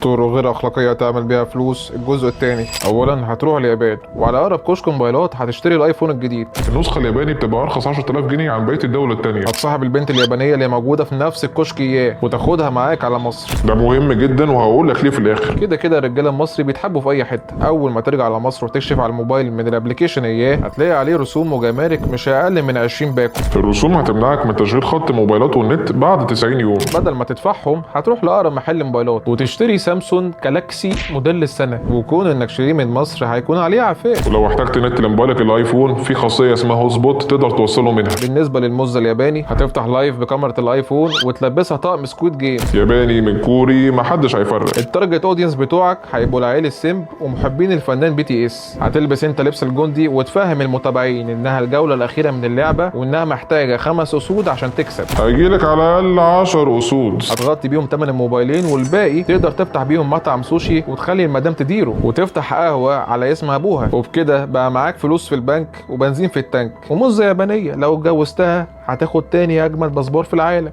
طرق غير أخلاقية تعمل بيها فلوس. الجزء الثاني. أولا هتروح اليابان وعلى أقرب كشك موبايلات هتشتري الآيفون الجديد. النسخة الياباني بتبقى أرخص 10000 جنيه عن بقية الدول التانية. هتصاحب البنت اليابانية اللي موجودة في نفس الكشك إياه وتاخدها معاك على مصر. ده مهم جدا وهقول لك ليه في الآخر. كده كده الرجالة المصري بيتحبوا في أي حتة. أول ما ترجع على مصر وتكشف على الموبايل من الأبليكيشن إياه هتلاقي عليه رسوم وجمارك مش أقل من 20 باكو. الرسوم هتمنعك من تشغيل خط موبايلات والنت بعد 90 يوم. بدل ما تدفعهم هتروح لأقرب محل موبايلات وتشتري سامسونج جالاكسي موديل السنة، وكون إنك شاريه من مصر هيكون عليه عفاء. ولو احتجت نت لموبايلك الايفون في خاصية اسمها هوت سبوت تقدر توصله منها. بالنسبة للموزة الياباني هتفتح لايف بكاميرا الايفون وتلبسها طقم سكويد جيم. ياباني من كوري محدش هيفرق. التارجت اودينس بتوعك هيبقوا العيال السمب ومحبين الفنان بي تي اس. هتلبس انت لبس الجندي وتفهم المتابعين انها الجولة الاخيرة من اللعبة وانها محتاجة 5 اسود عشان تكسب. هيجيلك على الاقل 10 اسود. هتغطي بيهم تمن الموبايلين والباقي تقدر تفتح بيهم مطعم سوشي وتخلي المدام تديره وتفتح قهوة على اسم ابوها، وبكده بقى معاك فلوس في البنك وبنزين في التانك ومزة يابانية لو اتجوزتها هتاخد تاني اجمل باسبور في العالم.